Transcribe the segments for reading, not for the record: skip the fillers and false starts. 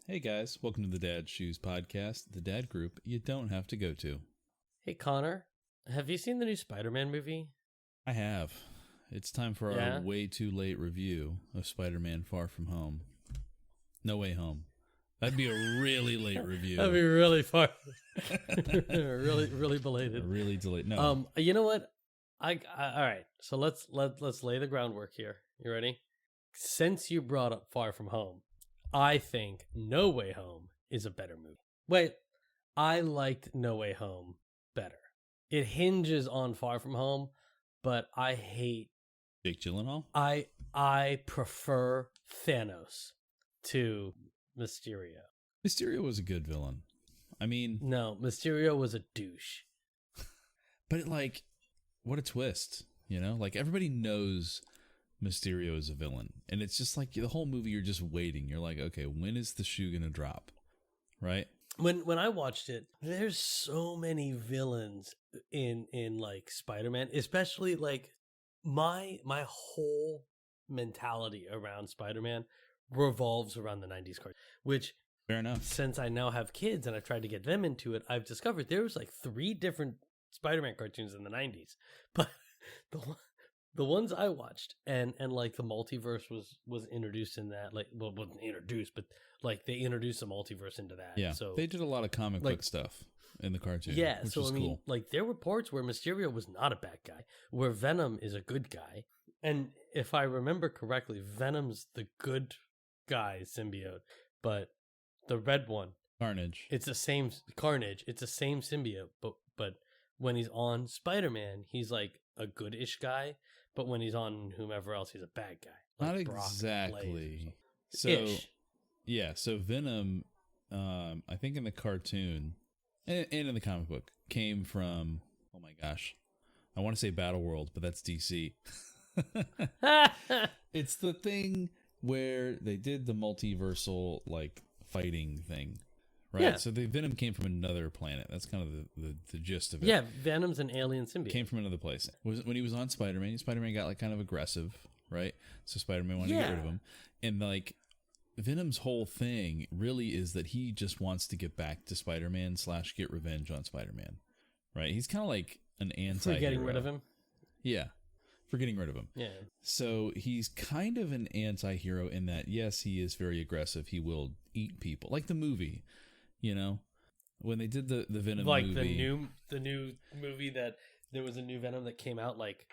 Hey guys, welcome to the Dad Shoes Podcast, the dad group you don't have to go to. Hey Connor, have you seen the new Spider-Man movie? I have. It's time for Yeah? our way too late review of Spider-Man Far From Home. No Way Home. That'd be a really late review. That'd be really far, really belated. Really delayed. No. You know what? All right. So let's lay the groundwork here. You ready? Since you brought up Far From Home, I think No Way Home is a better movie. Wait, I liked No Way Home better. It hinges on Far From Home, but I hate. Jake Gyllenhaal? I prefer Thanos to Mysterio. Mysterio was a good villain. I mean, No, Mysterio was a douche. but what a twist, you know? Like, everybody knows Mysterio is a villain. And it's just like the whole movie, you're just waiting. You're like, okay, when is the shoe going to drop? Right? When I watched it, there's so many villains in like Spider-Man, especially like my whole mentality around Spider-Man revolves around the 90s cartoon, which Fair enough. since I now have kids and I've tried to get them into it, I've discovered there was like 3 different Spider-Man cartoons in the 90s. But the ones I watched and like the multiverse was introduced in that, like, well, wasn't introduced, but like they introduced the multiverse into that. Yeah, so they did a lot of comic book stuff in the cartoon. yeah, which so was I mean, cool. like there were parts where Mysterio was not a bad guy, where Venom is a good guy, and if I remember correctly, Venom's the good guy symbiote, but the red one, Carnage. it's the same Carnage. It's the same symbiote, but when he's on Spider-Man, he's like a goodish guy, but when he's on whomever else, he's a bad guy. Like Not Brock, exactly. Blaze, So ish. yeah, so Venom, I think in the cartoon and in the comic book came from. Oh my gosh, I want to say Battle World, but that's DC. It's the thing where they did the multiversal like fighting thing, right? Yeah. So the Venom came from another planet. That's kind of the gist of it. Yeah, Venom's an alien symbiote. Came from another place. Was when he was on Spider-Man. Spider-Man got like kind of aggressive, right? So Spider-Man wanted to get rid of him, and like Venom's whole thing really is that he just wants to get back to Spider-Man / get revenge on Spider-Man, right? He's kind of like an anti-hero. For getting rid of him. Yeah, for getting rid of him. Yeah. So he's kind of an anti-hero in that, yes, he is very aggressive. He will eat people, like the movie, you know, when they did the Venom Like movie. the new movie that there was a new Venom that came out like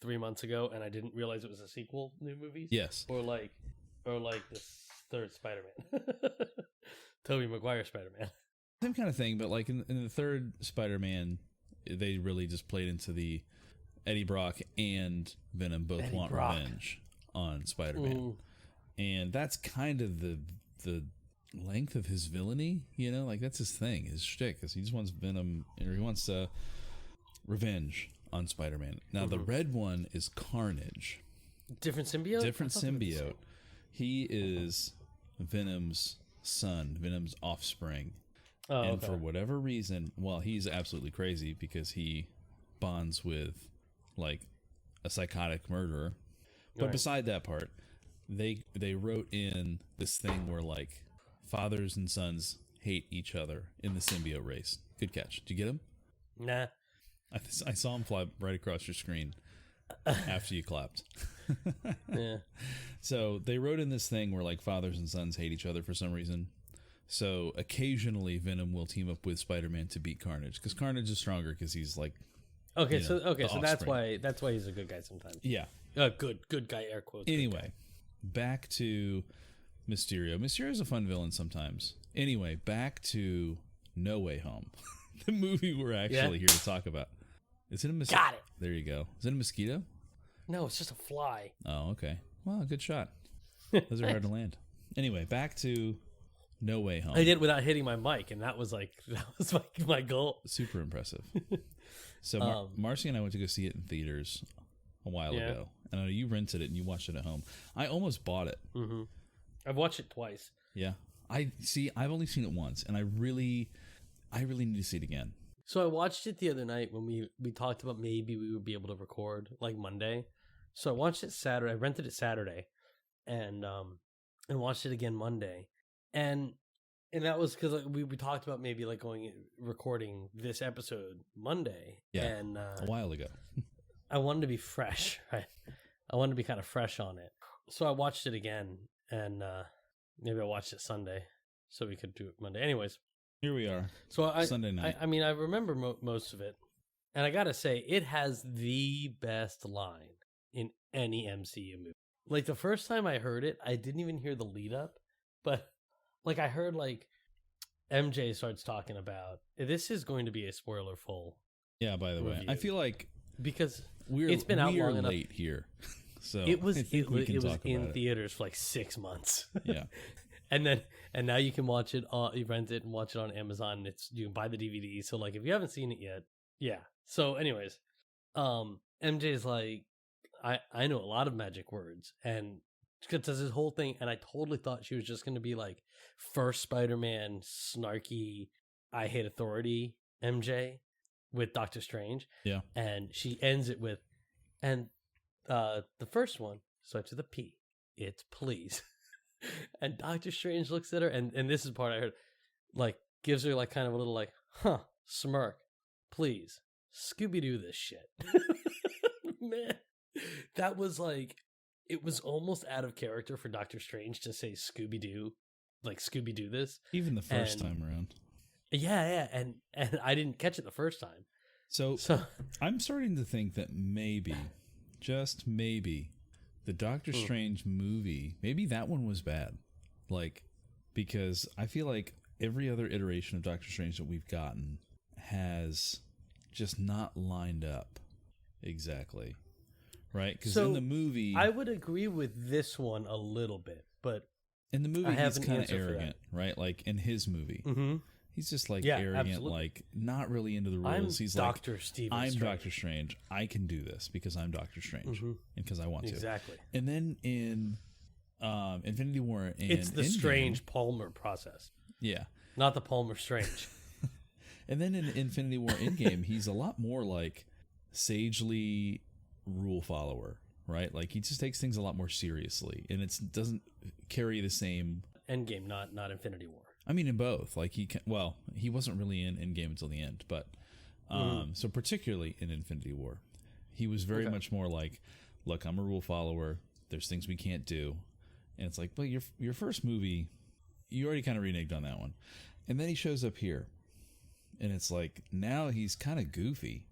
3 months ago, and I didn't realize it was a sequel. New movies, Yes, or like the third Spider-Man, Tobey Maguire Spider-Man. same kind of thing, but like in the third Spider-Man, they really just played into the Eddie Brock and Venom both Eddie want Brock. revenge on Spider-Man. Ooh. And that's kind of the length of his villainy, you know, like that's his thing, his shtick, is he just wants Venom, or he wants revenge on Spider-Man. Now the red one is Carnage, Different symbiote. different I thought they were the symbiote. same. He is Venom's son, Venom's offspring, Oh, and okay. for whatever reason, well, he's absolutely crazy because he bonds with like a psychotic murderer. But Right. beside that part, they wrote in this thing where like fathers and sons hate each other in the symbiote race. Good catch. Did you get him? Nah. I saw him fly right across your screen after you clapped. Yeah. So they wrote in this thing where like fathers and sons hate each other for some reason. So occasionally Venom will team up with Spider-Man to beat Carnage because Carnage is stronger because he's like, Okay. You So know, the so that's offspring. why he's a good guy sometimes. yeah. Good guy. Air quotes. good Anyway, back to Mysterio. Mysterio's a fun villain sometimes. Anyway, back to No Way Home, the movie we're actually here to talk about. Is it a mosquito? Got it. There you go. Is it a mosquito? guy. No, it's just a fly. Oh, okay. Well, good shot. Those are hard to land. Anyway, back to No Way Home. I did it without hitting my mic, and that was my goal. Super impressive. So Marcy and I went to go see it in theaters a while Yeah. ago. And I know you rented it and you watched it at home. I almost bought it. Mm-hmm. I've watched it twice. Yeah. I've only seen it once, and I really need to see it again. So I watched it the other night when we talked about maybe we would be able to record like Monday. So I watched it Saturday. I rented it Saturday, and watched it again Monday. And And that was because we talked about maybe like recording this episode Monday. Yeah, and a while ago. I wanted to be fresh, right? I wanted to be kind of fresh on it. So I watched it again, and maybe I watched it Sunday so we could do it Monday. Anyways. Here we are. So Sunday night. I mean, I remember most of it. And I got to say, it has the best line in any MCU movie. Like, the first time I heard it, I didn't even hear the lead up. But, like, I heard, like, MJ starts talking about, this is going to be a spoiler-full Yeah, by the way. review. I feel like because it's been out long enough. late here. So It was I think we can talk in about it. theaters for like 6 months. Yeah. And now you can watch it. You rent it and watch it on Amazon. You can buy the DVD. So like if you haven't seen it yet, yeah. So anyways, MJ's like, I know a lot of magic words, and does this whole thing, and I totally thought she was just gonna be like first Spider-Man snarky, I hate authority MJ with Doctor Strange. Yeah. And she ends it with, and the first one starts with a P. It's please. And Doctor Strange looks at her, and this is the part I heard, like, gives her like kind of a little like, smirk. Please, Scooby-Doo this shit. Man, that was like, it was almost out of character for Doctor Strange to say Scooby-Doo, like Scooby-Doo this. Even the first time around. Yeah, and I didn't catch it the first time. So I'm starting to think that maybe, just maybe, the Doctor Strange movie, maybe that one was bad. Like, because I feel like every other iteration of Doctor Strange that we've gotten has just not lined up exactly. Right? Because in the movie, I would agree with this one a little bit, but in the movie he's kind of arrogant, right? Like in his movie. Mm-hmm. He's just like arrogant, absolutely. like not really into the rules. He's Dr. like, Stephen I'm Strange. Doctor Strange. I can do this because I'm Doctor Strange and because I want to. Exactly. And then in Infinity War, it's the Endgame, Strange Palmer process. Yeah. Not the Palmer Strange. And then in Infinity War Endgame, he's a lot more like sagely rule follower, right? Like he just takes things a lot more seriously, and it doesn't carry the same. Endgame, not Infinity War. I mean, in both. Like he wasn't really in Endgame until the end, but so particularly in Infinity War, he was very much more like, look, I'm a rule follower. There's things we can't do, and it's like, well, your first movie, you already kind of reneged on that one, and then he shows up here, and it's like now he's kind of goofy.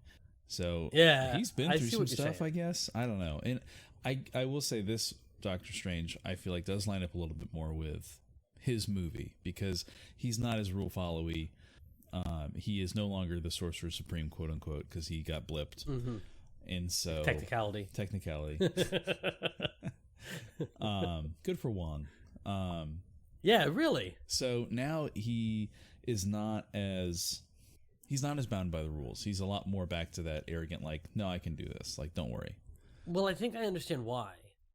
So yeah, he's been through some stuff, I guess. I don't know, and I will say this Doctor Strange, I feel like does line up a little bit more with his movie because he's not as rule followy. He is no longer the Sorcerer Supreme, quote unquote, because he got blipped, and so technicality. Good for Wong. Yeah, really. So now he's not as bound by the rules. He's a lot more back to that arrogant, like, no, I can do this. Like, don't worry. Well, I think I understand why.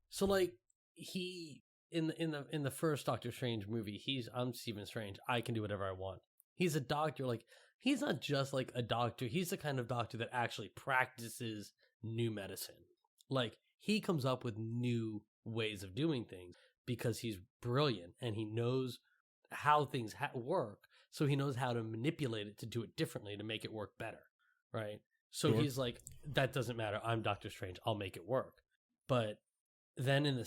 So, like, he in the first Doctor Strange movie, I'm Stephen Strange. I can do whatever I want. He's a doctor. Like, he's not just like a doctor. He's the kind of doctor that actually practices new medicine. Like, he comes up with new ways of doing things because he's brilliant and he knows how things work. So he knows how to manipulate it to do it differently to make it work better, right? So Sure. He's like, that doesn't matter. I'm Doctor Strange. I'll make it work. But then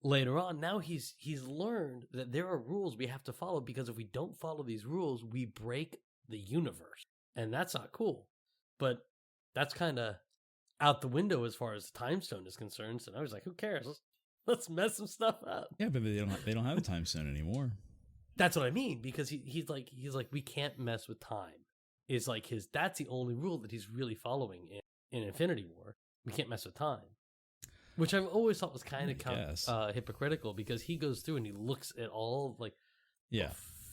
later on, now he's learned that there are rules we have to follow because if we don't follow these rules, we break the universe, and that's not cool. But that's kind of out the window as far as the Time Stone is concerned. So I was like, who cares? Let's mess some stuff up. Yeah, but they don't have a time stone anymore. That's what I mean, because he's like we can't mess with time. Is like that's the only rule that he's really following in Infinity War. We can't mess with time, which I've always thought was kind of hypocritical because he goes through and he looks at all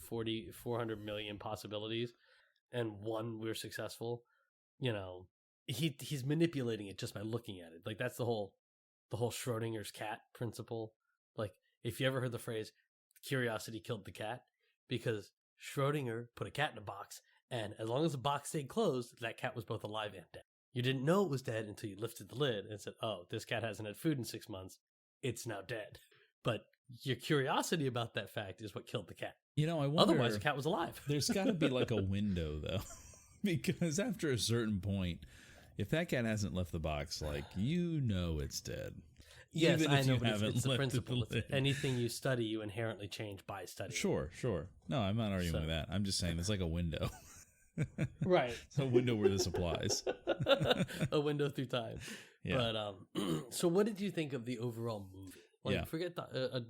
400 million possibilities, and one we're successful. You know, he's manipulating it just by looking at it. Like that's the whole Schrodinger's cat principle. Like if you ever heard the phrase "curiosity killed the cat," because Schrodinger put a cat in a box, and as long as the box stayed closed, that cat was both alive and dead. You didn't know it was dead until you lifted the lid and said, "Oh, this cat hasn't had food in 6 months. It's now dead." But your curiosity about that fact is what killed the cat. I wonder. Otherwise, the cat was alive. There's got to be like a window though, because after a certain point, if that cat hasn't left the box, like it's dead. Yes, Even I if know, you but haven't it's the left it principle. It's lit. anything you study, you inherently change by studying. Sure. No, I'm not arguing with that. I'm just saying it's like a window. Right. It's a window where this applies. A window through time. Yeah. But so what did you think of the overall movie? Like, Yeah. forget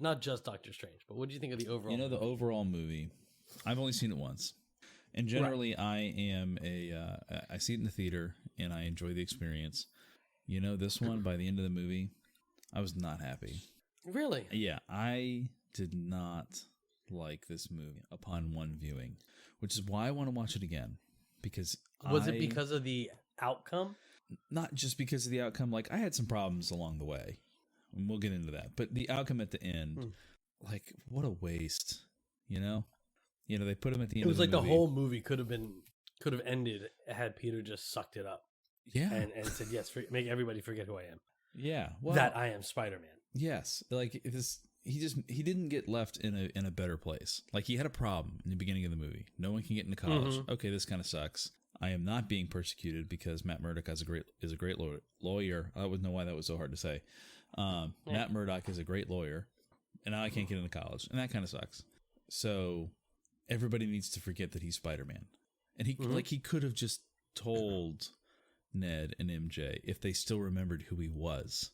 not just Doctor Strange, but what did you think of the overall? The overall movie, I've only seen it once, and generally I am I see it in the theater and I enjoy the experience. This one, by the end of the movie, I was not happy. Really? Yeah, I did not like this movie upon one viewing, which is why I want to watch it again. Because Was it because of the outcome? Not just because of the outcome. Like, I had some problems along the way, and we'll get into that. But the outcome at the end, like, what a waste. They put him at the end. It was of the like movie. the whole movie could have ended had Peter just sucked it up. Yeah, and said, yes, make everybody forget who I am. Yeah, well, that I am Spider-Man. Yes, like he didn't get left in a better place. Like, he had a problem in the beginning of the movie. No one can get into college. Okay, this kind of sucks. I am not being persecuted because Matt Murdock is a great lawyer. I wouldn't know why that was so hard to say. Matt Murdock is a great lawyer, and now I can't get into college, and that kind of sucks. So everybody needs to forget that he's Spider-Man, and he could have just told Ned and MJ if they still remembered who he was.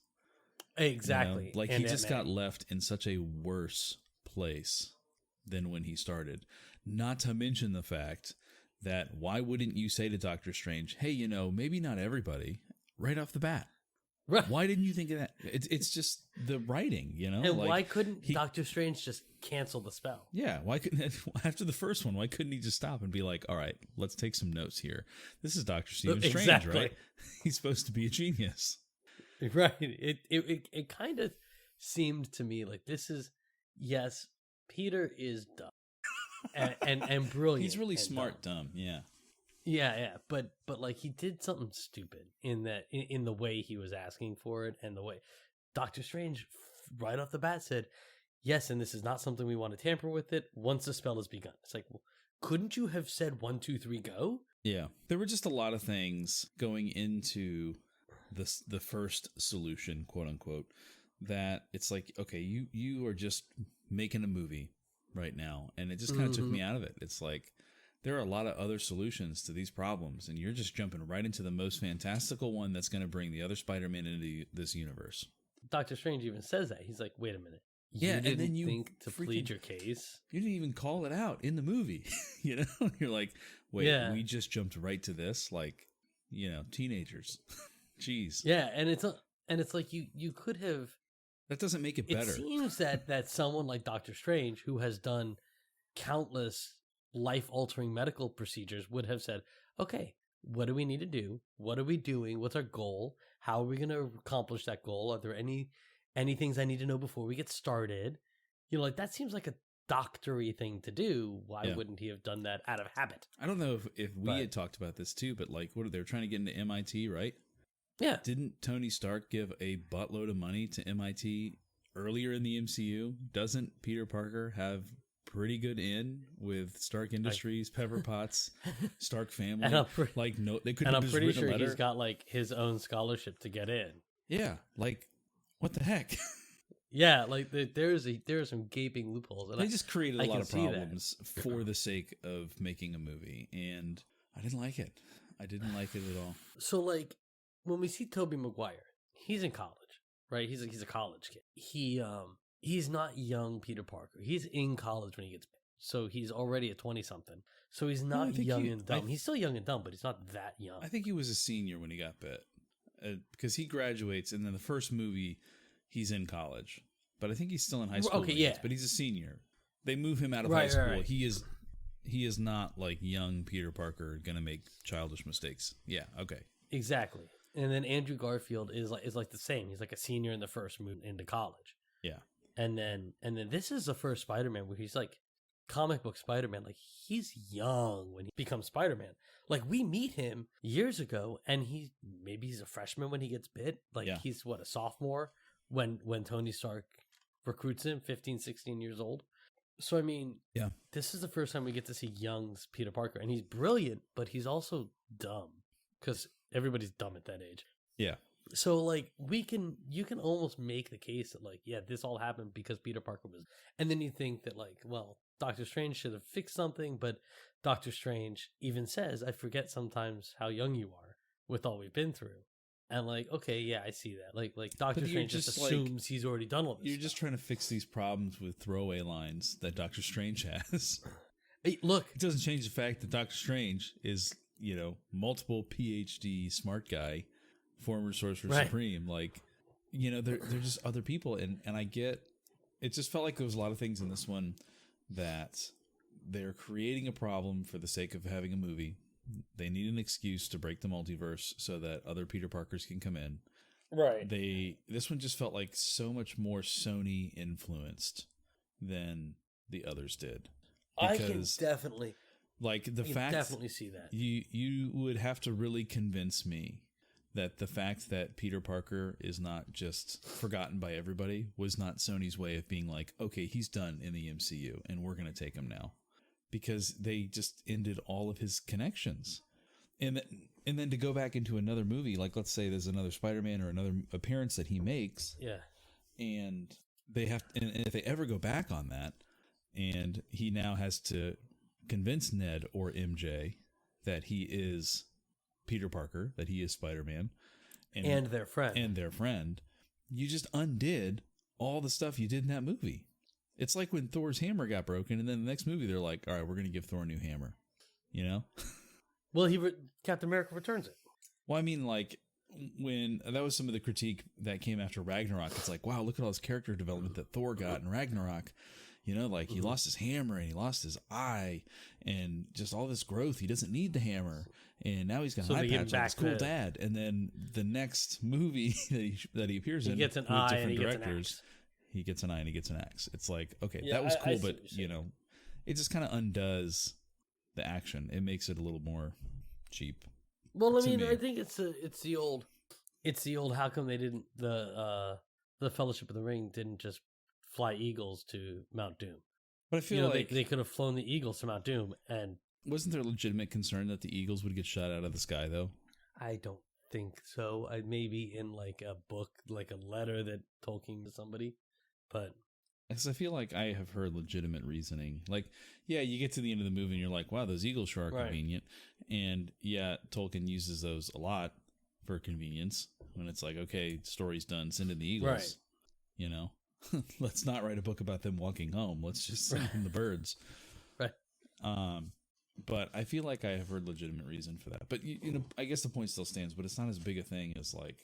Exactly. Like, he just got left in such a worse place than when he started. Not to mention the fact that why wouldn't you say to Doctor Strange, hey, maybe not everybody, right off the bat? Right. Why didn't you think of that? It's just the writing, And why couldn't Doctor Strange just cancel the spell? Yeah, why couldn't, after the first one, why couldn't he just stop and be like, all right, let's take some notes here. This is Dr. Stephen Strange, right? He's supposed to be a genius. Right. It kind of seemed to me like this is, yes, Peter is dumb and brilliant. He's really smart, dumb. Yeah. Yeah, but like, he did something stupid in the way he was asking for it, and the way Doctor Strange right off the bat said, yes, and this is not something we want to tamper with it once the spell has begun. It's like, well, couldn't you have said 1, 2, 3, go? Yeah, there were just a lot of things going into the first solution, quote unquote, that it's like, okay, you are just making a movie right now, and it just kind of took me out of it. It's like, there are a lot of other solutions to these problems, and you're just jumping right into the most fantastical one that's going to bring the other Spider-Man into this universe. Doctor Strange even says that. He's like, wait a minute. Yeah, and then you think to plead your case. You didn't even call it out in the movie. You're like, wait, we just jumped right to this, like, teenagers. Jeez. Yeah, and it's like you could have. That doesn't make it better. It seems that someone like Doctor Strange, who has done countless life-altering medical procedures, would have said, okay, what do we need to do? What are we doing? What's our goal? How are we going to accomplish that goal? Are there any things I need to know before we get started? Like, that seems like a doctory thing to do. Why wouldn't he have done that out of habit? I don't know if we had talked about this too, but like, what, they were trying to get into MIT, right? Yeah. Didn't Tony Stark give a buttload of money to MIT earlier in the MCU? Doesn't Peter Parker have pretty good in with Stark Industries, Pepper Potts, Stark family? And they could. And I'm pretty sure he's got like his own scholarship to get in. Yeah, like, what the heck? Yeah, like there are some gaping loopholes. And they just created a lot of problems for the sake of making a movie, and I didn't like it. I didn't like it at all. So, like, when we see Tobey Maguire, he's in college, right? He's a college kid. He's not young Peter Parker. He's in college when he gets bit. So he's already a 20-something. So he's not young and dumb. He's still young and dumb, but he's not that young. I think he was a senior when he got bit. Because he graduates, and then the first movie, he's in college. But I think he's still in high school. Okay, yeah. But he's a senior. They move him out of high school. Right. He is not like young Peter Parker going to make childish mistakes. Yeah, okay. Exactly. And then Andrew Garfield is like the same. He's like a senior in the first move into college. Yeah. And then this is the first Spider-Man where he's like comic book Spider-Man. Like, he's young when he becomes Spider-Man. Like, we meet him years ago, and he's a freshman when he gets bit. Like, he's a sophomore when Tony Stark recruits him, 15, 16 years old. So, I mean, Yeah. this is the first time we get to see Young's Peter Parker. And he's brilliant, but he's also dumb. Because everybody's dumb at that age. Yeah. So, like, you can almost make the case that, like, yeah, this all happened because Peter Parker was. And then you think that, like, well, Doctor Strange should have fixed something, but Doctor Strange even says, I forget sometimes how young you are with all we've been through. And, like, okay, yeah, I see that. Like Doctor Strange just assumes he's already done all this. You're just trying to fix these problems with throwaway lines that Doctor Strange has. Hey, look, It doesn't change the fact that Doctor Strange is, multiple PhD smart guy, former Sorcerer Supreme. Like, they're just other people. And I get, it just felt like there was a lot of things in this one that they're creating a problem for the sake of having a movie. They need an excuse to break the multiverse so that other Peter Parkers can come in. right. This one just felt like so much more Sony influenced than the others did. I can definitely, like the fact definitely see that. You would have to really convince me that the fact that Peter Parker is not just forgotten by everybody was not Sony's way of being like, okay, he's done in the MCU and we're going to take him now. Because they just ended all of his connections. And then to go back into another movie, like let's say there's another Spider-Man or another appearance that he makes. Yeah. And they have, and if they ever go back on that, and he now has to convince Ned or MJ that he is Peter Parker, that he is Spider-Man. And their friend. You just undid all the stuff you did in that movie. It's like when Thor's hammer got broken, and then the next movie they're like, all right, we're going to give Thor a new hammer. Well, Captain America returns it. Well, I mean, like, when that was some of the critique that came after Ragnarok. It's like, wow, look at all this character development that Thor got in Ragnarok. Like he lost his hammer and he lost his eye and just all this growth. He doesn't need the hammer. And now he's got an eye patch on his cool dad. And then the next movie that he appears in, he gets an eye and he gets an axe. He gets an eye and he gets an axe. It's like, okay, that was cool, but it just kind of undoes the action. It makes it a little more cheap. Well, I mean, I think it's the old how come they didn't the Fellowship of the Ring didn't just fly eagles to Mount Doom. But I feel like they could have flown the eagles to Mount Doom, and wasn't there legitimate concern that the eagles would get shot out of the sky though? I don't think so. Maybe in like a book, like a letter that Tolkien to somebody. But because I feel like I have heard legitimate reasoning. Like, yeah, you get to the end of the movie and you're like, wow, those eagles sure are convenient. And yeah, Tolkien uses those a lot for convenience when it's like, okay, story's done, send in the eagles. Right. Let's not write a book about them walking home. Let's just send in the birds. Right. But I feel like I have heard legitimate reason for that. But, I guess the point still stands, but it's not as big a thing as like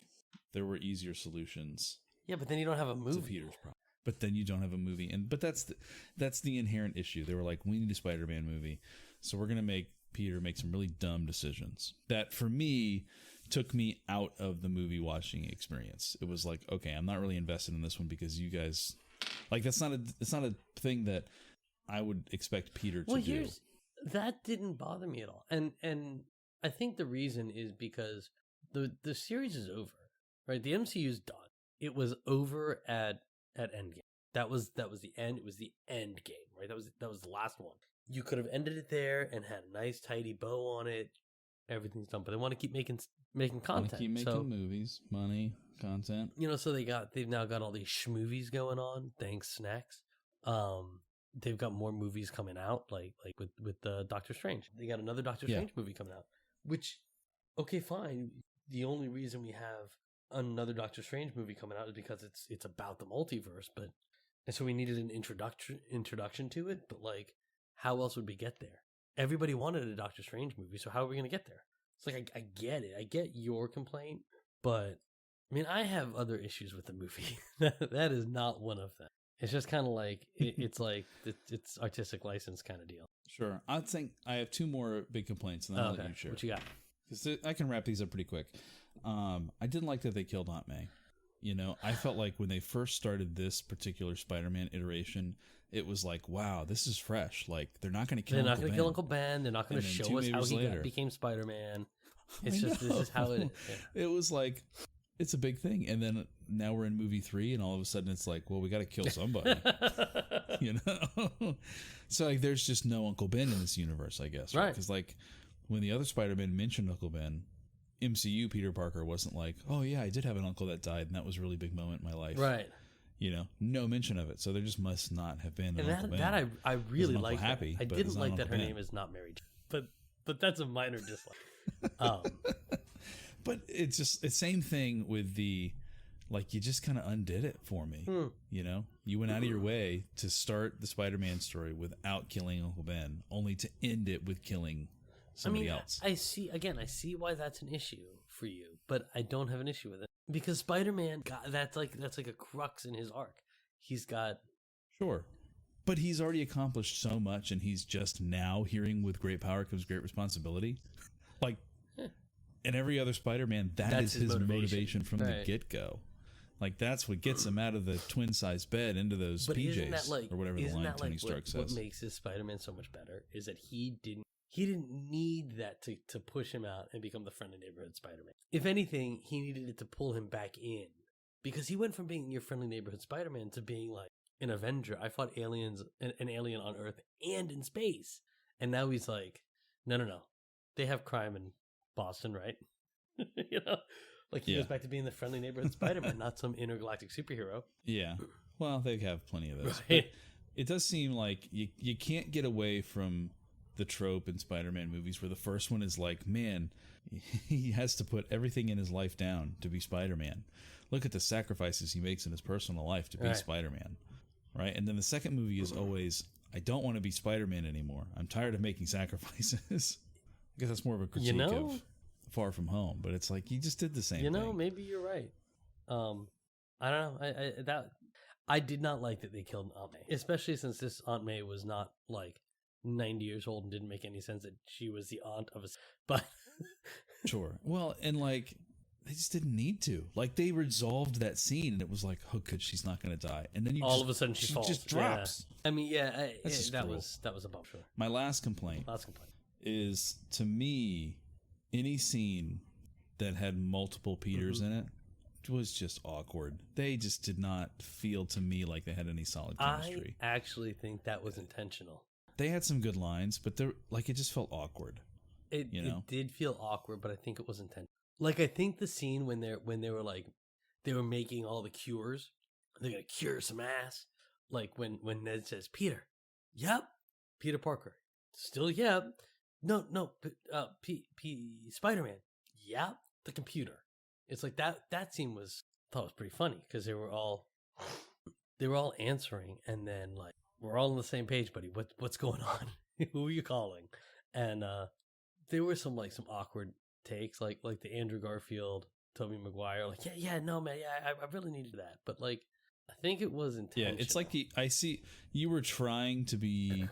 there were easier solutions. Yeah, but then you don't have a movie. To Peter's problem. But then you don't have a movie, but that's the inherent issue. They were like, we need a Spider-Man movie, so we're gonna make Peter make some really dumb decisions that, for me, took me out of the movie watching experience. It was like, okay, I'm not really invested in this one because you guys, like, it's not a thing that I would expect Peter to do. That didn't bother me at all, and I think the reason is because the series is over, right? The MCU's done. It was over at Endgame. That was the end. It was the end game, right? That was the last one. You could have ended it there and had a nice tidy bow on it. Everything's done, but they want to keep making content. Keep making movies, money, content. So they've now got all these schmovies going on. Thanks, snacks. They've got more movies coming out, like with Doctor Strange. They got another Doctor Strange movie coming out. Which, okay, fine. The only reason we have another Doctor Strange movie coming out is because it's about the multiverse, and so we needed an introduction to it. But like, how else would we get there? Everybody wanted a Doctor Strange movie, so how are we going to get there? It's like I get it, I get your complaint, but I mean, I have other issues with the movie. That is not one of them. It's just kind of like it's like it's artistic license kind of deal. Sure, I think I have two more big complaints, and then I'll let you share. What you got? Because I can wrap these up pretty quick. I didn't like that they killed Aunt May. I felt like when they first started this particular Spider-Man iteration, it was like, wow, this is fresh. Like, they're not going to kill Uncle Ben. They're not going to kill Uncle Ben. They're not going to show us how he became Spider-Man. It's just, this is how it is. Yeah. It was like, It's a big thing. And then now we're in movie 3 and all of a sudden it's like, well, we got to kill somebody, you know? So like, there's just no Uncle Ben in this universe, I guess. Right. Because like when the other Spider-Man mentioned Uncle Ben, MCU Peter Parker wasn't like, oh yeah, I did have an uncle that died and that was a really big moment in my life. Right. You know, no mention of it. So there just must not have been an Uncle Ben. That I really like. Happy, I didn't like that her name is not Mary Jane, but that's a minor dislike. But it's just the same thing with the, like, you just kind of undid it for me. You know, you went out of your way to start the Spider-Man story without killing Uncle Ben, only to end it with killing somebody else. I see why that's an issue for you, but I don't have an issue with it because Spider-Man that's like a crux in his arc. He's got sure, but he's already accomplished so much, and he's just now hearing with great power comes great responsibility. Like, in every other Spider-Man, that's his motivation from the get-go. Like, that's what gets him out of the twin-sized bed into those PJs, or whatever the line Tony Stark says. What makes this Spider-Man so much better is that he didn't need that to push him out and become the friendly neighborhood Spider-Man. If anything, he needed it to pull him back in, because he went from being your friendly neighborhood Spider-Man to being like an Avenger. I fought aliens, an alien on Earth and in space, and now he's like, no, they have crime in Boston, right? You know, like he goes back to being the friendly neighborhood Spider-Man, not some intergalactic superhero. Yeah, well, they have plenty of those. Right. It does seem like you can't get away from the trope in Spider-Man movies where the first one is like, man, he has to put everything in his life down to be Spider-Man. Look at the sacrifices he makes in his personal life to be Spider-Man, right? And then the second movie is always, I don't want to be Spider-Man anymore. I'm tired of making sacrifices. I guess that's more of a critique of Far From Home, but it's like you just did the same thing. You know, maybe you're right. I don't know. I did not like that they killed Aunt May, especially since this Aunt May was not like 90 years old and didn't make any sense that she was the aunt of a. But sure, well, and like they just didn't need to. Like they resolved that scene, and it was like, oh, good, she's not going to die, and then all of a sudden she falls. Just drops. Yeah. I mean, that was a bump. Sure. My last complaint is, to me, any scene that had multiple Peters in it was just awkward. They just did not feel to me like they had any solid chemistry. I actually think that was intentional. They had some good lines, but it just felt awkward. It did feel awkward, but I think it was intentional. Like, I think the scene when they were like, they were making all the cures, they're gonna cure some ass. Like when Ned says, Peter, yep, Peter Parker, still yep, no, Spider-Man, yep, the computer. It's like that scene I thought was pretty funny because they were all answering, and then like, we're all on the same page, buddy. What's going on? Who are you calling? And there were some awkward takes, like the Andrew Garfield, Tobey Maguire, like yeah, no man, yeah, I really needed that, but like I think it was intentional. Yeah, it's like I see you were trying to be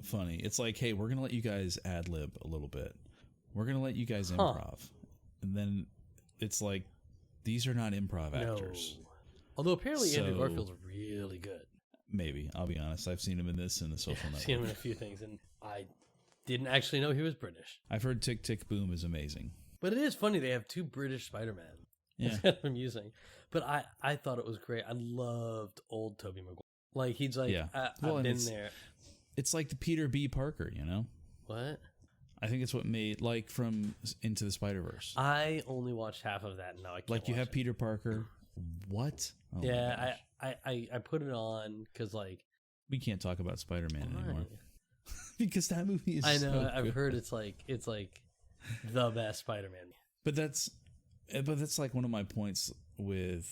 funny. It's like, hey, we're gonna let you guys ad lib a little bit. We're gonna let you guys improv, and then it's like these are not improv actors. Although apparently Andrew Garfield's really good. Maybe, I'll be honest. I've seen him in this and The Social Network. I've seen him in a few things, and I didn't actually know he was British. I've heard Tick, Tick, Boom is amazing. But it is funny they have two British Spider-Man. Yeah. It's kind of amusing. But I thought it was great. I loved old Tobey Maguire. Like, he's like, I've been there. It's like the Peter B. Parker, you know? What? I think it's what made, like, from Into the Spider-Verse. I only watched half of that, and now I can't Like, you have Peter Parker. What? Oh yeah, I put it on because, like... We can't talk about Spider-Man anymore. Because that movie is I know, so I've good. heard it's like the best Spider-Man. But that's like one of my points with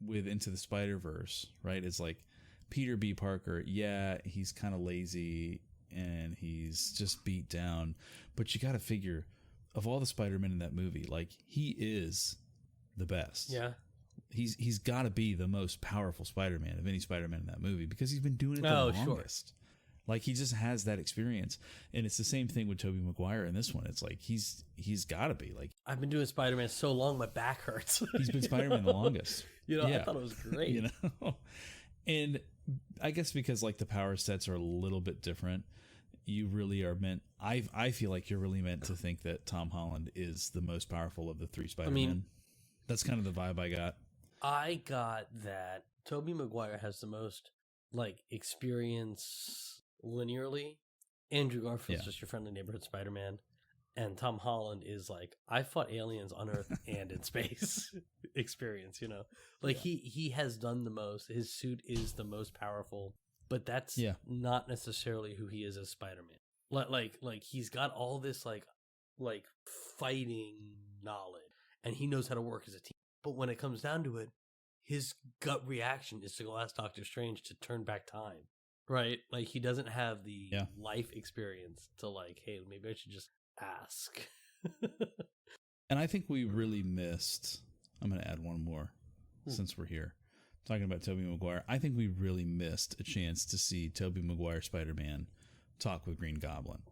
Into the Spider-Verse, right? It's like Peter B. Parker, yeah, he's kind of lazy and he's just beat down, but you got to figure, of all the Spider-Men in that movie, like, he is the best. Yeah. He's got to be the most powerful Spider-Man of any Spider-Man in that movie because he's been doing it the longest. Sure. Like, he just has that experience. And it's the same thing with Tobey Maguire in this one. It's like he's got to be. Like, I've been doing Spider-Man so long, my back hurts. He's been Spider-Man the longest. You know, yeah. I thought it was great. You know? And I guess because, like, the power sets are a little bit different, you really are meant... I feel like you're really meant to think that Tom Holland is the most powerful of the three Spider-Men. I mean, That's kind of the vibe I got. I got that Tobey Maguire has the most like experience linearly. Andrew Garfield's just your friendly neighborhood Spider-Man, and Tom Holland is like, I fought aliens on Earth and in space experience. You know, like he has done the most. His suit is the most powerful, but that's not necessarily who he is as Spider-Man. Like he's got all this like fighting knowledge, and he knows how to work as a team. But when it comes down to it, his gut reaction is to go ask Doctor Strange to turn back time. Right? Like, he doesn't have the life experience to, like, hey, maybe I should just ask. And I think we really missed, I'm going to add one more since we're here, talking about Tobey Maguire. I think we really missed a chance to see Tobey Maguire Spider-Man talk with Green Goblin.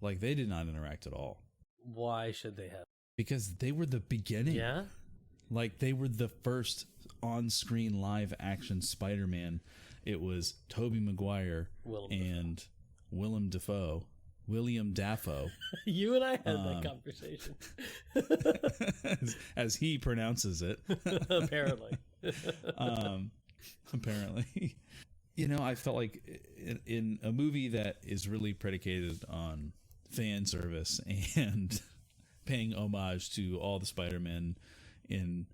Like, they did not interact at all. Why should they have? Because they were the beginning. Yeah? Like, they were the first on-screen live-action Spider-Man. It was Tobey Maguire and Willem Dafoe. William Dafoe. You and I had that conversation. as he pronounces it. Apparently. Apparently. You know, I felt like in a movie that is really predicated on fan service and paying homage to all the Spider-Men in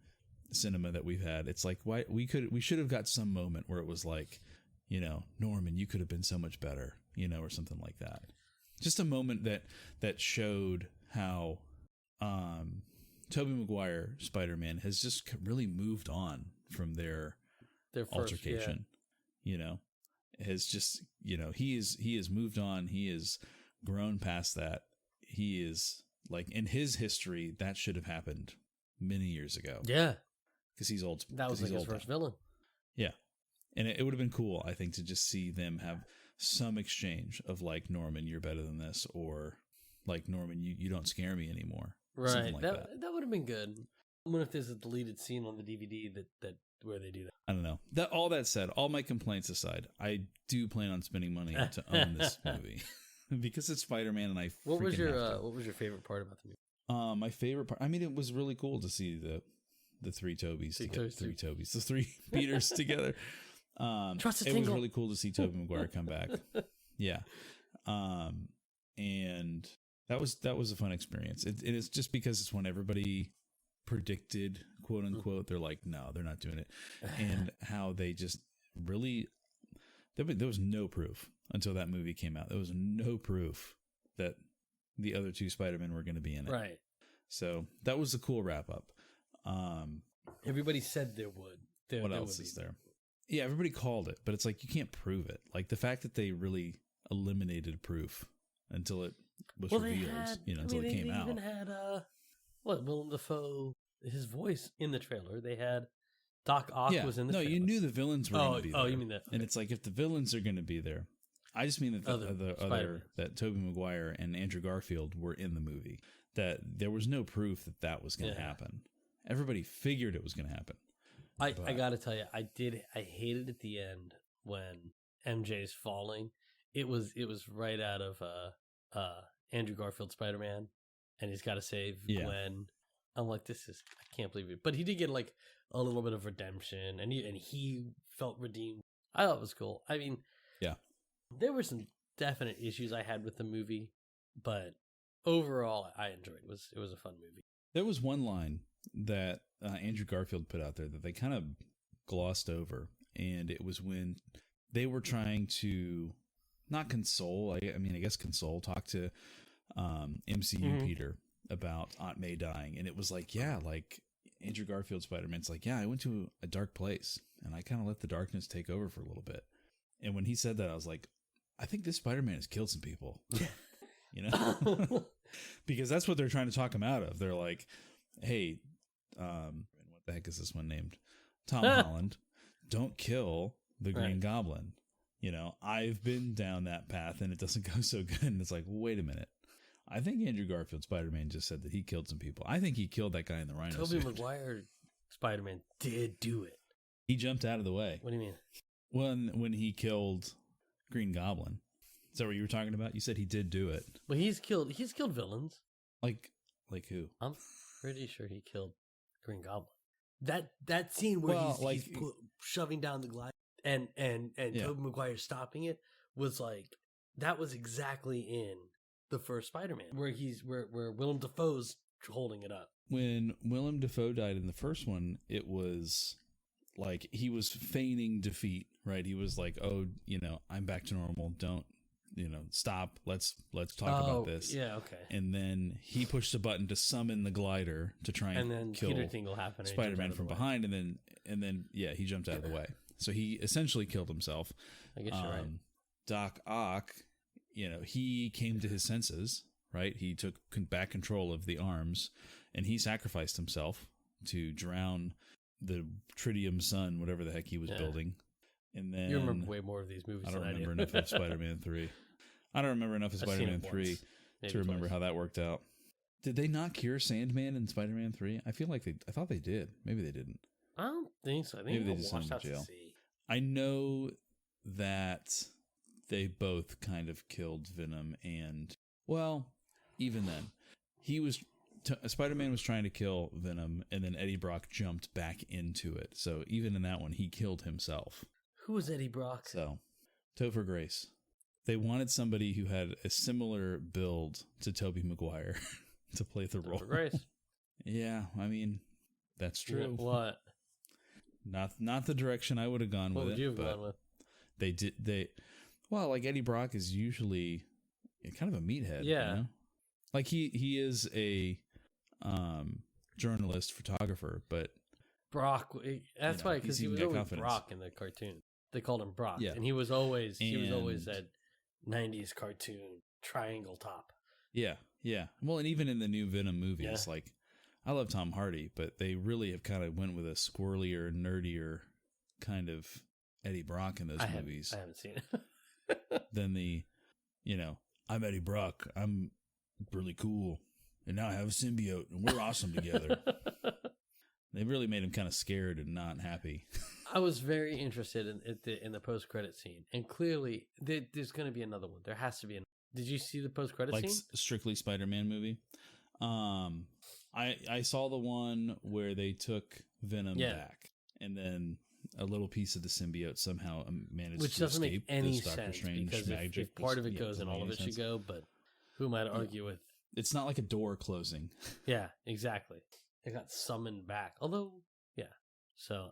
cinema that we've had, it's like, why we should have got some moment where it was like, you know, Norman, you could have been so much better, you know, or something like that. Just a moment that showed how Tobey Maguire Spider-Man has just really moved on from their first altercation. You know, has just, you know, he has moved on. He has grown past that. He is like, in his history, that should have happened many years ago. Yeah. Because he's old. That was like his first villain. Yeah. And it would have been cool, I think, to just see them have some exchange of like, Norman, you're better than this, or like, Norman, you don't scare me anymore. Right. Like that would have been good. I wonder if there's a deleted scene on the DVD that where they do that. I don't know. All that said, all my complaints aside, I do plan on spending money to own this movie because it's Spider-Man, and I. What was your favorite part about the movie? My favorite part. I mean, it was really cool to see the three Tobys, the three Peters together. It was really cool to see Tobey Maguire come back. Yeah. And that was a fun experience. It is just because it's when everybody predicted, quote unquote, they're like, no, they're not doing it. And how they just really, there was no proof until that movie came out. There was no proof that the other two Spider-Men were going to be in it. Right. So that was a cool wrap up. Everybody said there would. What else is there? Yeah, everybody called it, but it's like, you can't prove it. Like the fact that they really eliminated proof until it was revealed, until it came out. They even had Willem Dafoe, his voice in the trailer. They had Doc Ock was in the trailer. No, you knew the villains were going to be there. Oh, you mean that? Okay. And it's like, if the villains are going to be there, I just mean that that Tobey Maguire and Andrew Garfield were in the movie. That there was no proof that was going to happen. Everybody figured it was going to happen. I got to tell you, I hated at the end when MJ's falling. It was right out of Andrew Garfield Spider-Man, and he's got to save Gwen. I'm like, I can't believe it. But he did get like a little bit of redemption, and he felt redeemed. I thought it was cool. I mean, there were some definite issues I had with the movie, but overall, I enjoyed it. It was a fun movie. There was one line that Andrew Garfield put out there that they kind of glossed over, and it was when they were trying to not console, I guess console, talk to MCU Peter about Aunt May dying, and it was like, like Andrew Garfield Spider-Man's like, I went to a dark place, and I kind of let the darkness take over for a little bit. And when he said that, I was like, I think this Spider-Man has killed some people. You know? Because that's what they're trying to talk him out of. They're like, hey, what the heck is this one named? Tom Holland, don't kill the Green Goblin. You know, I've been down that path and it doesn't go so good. And it's like, wait a minute. I think Andrew Garfield Spider-Man just said that he killed some people. I think he killed that guy in the rhino suit. Tobey Maguire Spider-Man did do it. He jumped out of the way. What do you mean? When he killed Green Goblin. Is that what you were talking about? You said he did do it. Well, he's killed villains. Like who? I'm pretty sure he killed Green Goblin. that scene where Well, he's shoving down the glide and Tobey Maguire stopping it was like, that was exactly in the first Spider-Man where Willem Dafoe's holding it up. When Willem Dafoe died in the first one, it was like he was feigning defeat, right? He was like, "Oh, I'm back to normal. Don't, stop. Let's talk about this." Yeah, okay. And then he pushed a button to summon the glider to try and then kill Peter Tingle happened. Spider-Man from behind, and then he jumped out of the way. So he essentially killed himself. I guess you're right. Doc Ock, he came to his senses, right? He took back control of the arms, and he sacrificed himself to drown the tritium sun, whatever the heck he was building. And then you remember way more of these movies. I don't remember enough of Spider-Man 3. I don't remember enough of Spider-Man 3 to remember how that worked out. Did they not cure Sandman in Spider-Man 3? I feel like I thought they did. Maybe they didn't. I don't think so. I think maybe they just sent him to jail. I know that they both kind of killed Venom, and even then, Spider-Man was trying to kill Venom, and then Eddie Brock jumped back into it. So even in that one, he killed himself. Who was Eddie Brock? So, Topher Grace. They wanted somebody who had a similar build to Tobey Maguire to play the role. Topher Grace. Yeah, I mean, that's true. Yeah, what? Not the direction I would have gone with it. What would you have gone with? Like Eddie Brock is usually kind of a meathead. Yeah. Like he is a journalist, photographer, but Brock. That's why, because he was always Brock in the cartoon. They called him Brock, and he was always that 90s cartoon triangle top. Yeah. Well, and even in the new Venom movies, like I love Tom Hardy, but they really have kind of went with a squirrelier, nerdier kind of Eddie Brock in those movies. I haven't seen it. Then I'm Eddie Brock. I'm really cool, and now I have a symbiote, and we're awesome together. They really made him kind of scared and not happy. I was very interested in the post-credit scene, and clearly there's going to be another one. There has to be. Did you see the post-credit scene? Like strictly Spider-Man movie? I saw the one where they took Venom back, and then a little piece of the symbiote somehow managed to escape. Which doesn't make any sense, because if part of it goes and all of it should go, but who am I to argue with? It's not like a door closing. Yeah, exactly. It got summoned back. Although, so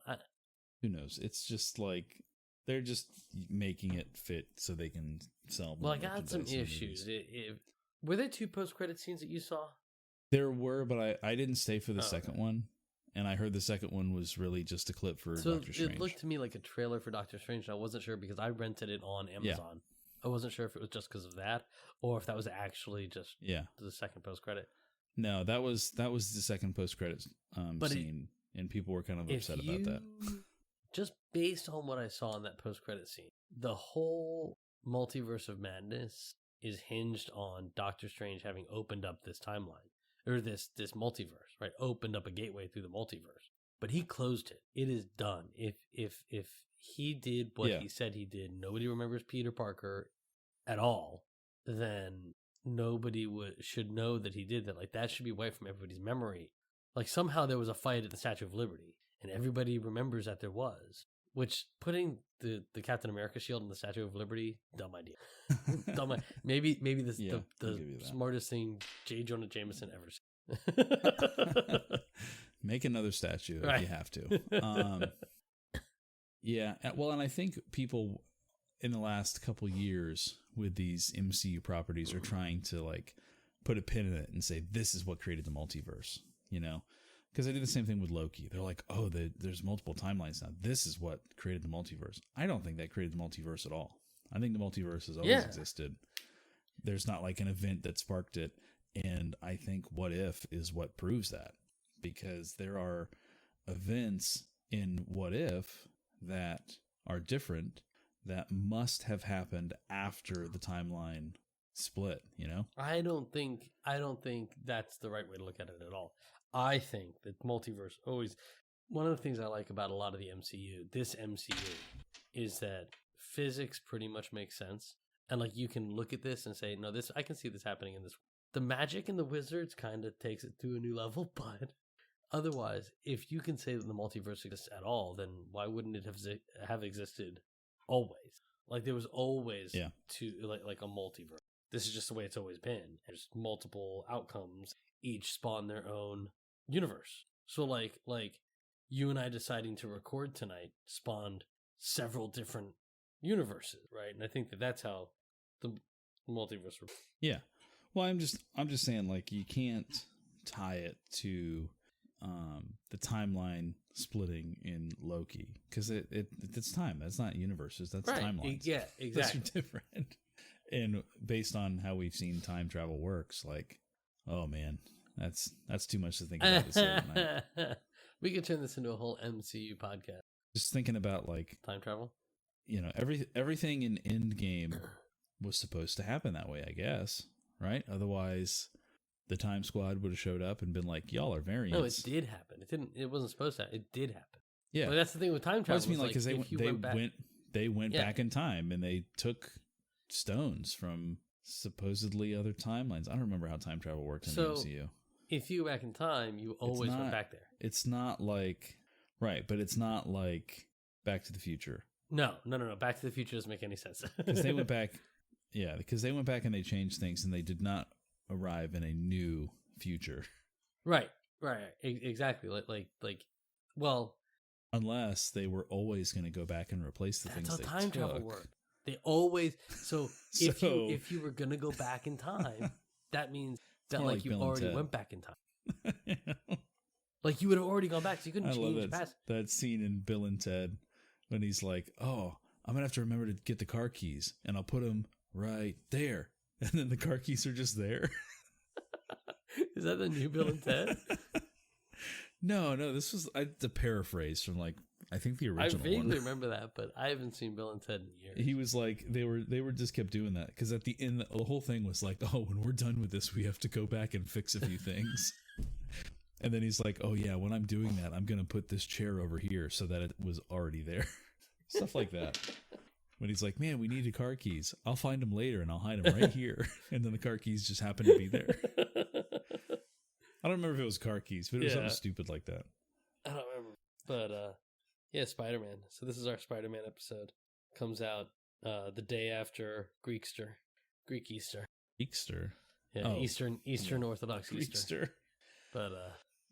who knows? It's just like they're just making it fit so they can sell more. Well, I got some issues. Were there 2 post-credit scenes that you saw? There were, but I didn't stay for the second one. And I heard the second one was really just a clip for Doctor Strange. It looked to me like a trailer for Doctor Strange. And I wasn't sure because I rented it on Amazon. I wasn't sure if it was just because of that or if that was actually just the second post-credit. No, that was the second post-credit scene, and people were kind of upset about that. Just based on what I saw in that post-credit scene, the whole Multiverse of Madness is hinged on Doctor Strange having opened up this timeline, or this multiverse, right? Opened up a gateway through the multiverse. But he closed it. It is done. If he did what he said he did, nobody remembers Peter Parker at all, then nobody should know that he did that. Like, that should be wiped from everybody's memory. Like, somehow there was a fight at the Statue of Liberty, and everybody remembers that there was. Which, putting the Captain America shield in the Statue of Liberty, dumb idea. Maybe the smartest thing J. Jonah Jameson ever said. Make another statue if you have to. Well, and I think people in the last couple years with these MCU properties are trying to like put a pin in it and say this is what created the multiverse, because I did the same thing with Loki. They're like, oh, there's multiple timelines now. This is what created the multiverse. I don't think that created the multiverse at all. I think the multiverse has always existed. There's not like an event that sparked it, and I think What If is what proves that, because there are events in What If that are different that must have happened after the timeline split, I don't think that's the right way to look at it at all. I think that multiverse always, one of the things I like about a lot of the MCU, this MCU, is that physics pretty much makes sense. And like, you can look at this and say, no, I can see this happening in this. The magic and the wizards kind of takes it to a new level, but otherwise, if you can say that the multiverse exists at all, then why wouldn't it have existed always? Like there was always like a multiverse. This is just the way it's always been. There's multiple outcomes, each spawn their own universe. So like you and I deciding to record tonight spawned several different universes, right? And I think that's how the multiverse works. Yeah. Well, I'm just saying, like, you can't tie it to the timeline splitting in Loki, because it's time. That's not universes. That's timelines. Yeah, exactly. Those are different. And based on how we've seen time travel works, like, oh man, that's too much to think about this late at night. We could turn this into a whole MCU podcast. Just thinking about, like, time travel. You know, everything in Endgame was supposed to happen that way, I guess, right? Otherwise, the Time Squad would have showed up and been like, "Y'all are variants." No, it did happen. It didn't. It wasn't supposed to. It did happen. Yeah, but that's the thing with time travel. Well, I mean, like, because they went back in time and they took stones from supposedly other timelines. I don't remember how time travel worked in the MCU. If you go back in time, you always went back there. It's not like but it's not like Back to the Future. No. Back to the Future doesn't make any sense. Because they went back, because they went back and they changed things, and they did not arrive in a new future. Right, exactly. Well, unless they were always going to go back and replace the things. That's how time travel worked. They always if you were going to go back in time, that means that like you already went back in time. Like you would have already gone back, so you couldn't change the past. That scene in Bill and Ted when he's like, "Oh, I'm gonna have to remember to get the car keys, and I'll put them right there," and then the car keys are just there. Is that the new Bill and Ted? No, this was the paraphrase from, like, I think the original one. I vaguely remember that, but I haven't seen Bill and Ted in years. He was like, they were just kept doing that because at the end, the whole thing was like, "Oh, when we're done with this, we have to go back and fix a few things." And then he's like, "Oh yeah, when I'm doing that, I'm going to put this chair over here so that it was already there." Stuff like that. When he's like, "Man, we needed car keys. I'll find them later and I'll hide them right here." And then the car keys just happen to be there. I don't remember if it was car keys, but it was something stupid like that. I don't remember. But, Spider-Man. So this is our Spider-Man episode. Comes out the day after Greek Easter. Easter? Yeah, Eastern Orthodox Easter. But,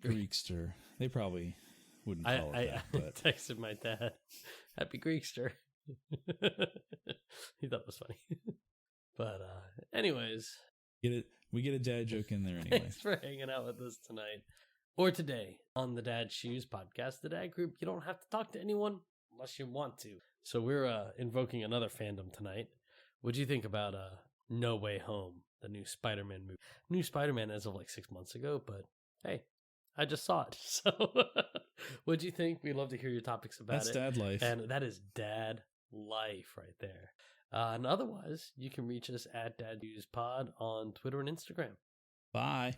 Greekster. They probably wouldn't call it that. But I texted my dad, "Happy Greekster." He thought it was funny. But anyways. We get a dad joke in there anyway. Thanks for hanging out with us tonight. Or today on the Dad Shoes podcast, the Dad Group. You don't have to talk to anyone unless you want to. So we're invoking another fandom tonight. What do you think about No Way Home, the new Spider-Man movie? New Spider-Man as of like 6 months ago, but hey, I just saw it. So what do you think? We'd love to hear your topics about That's dad life. And that is dad life right there. And otherwise, you can reach us at Dad Shoes Pod on Twitter and Instagram. Bye.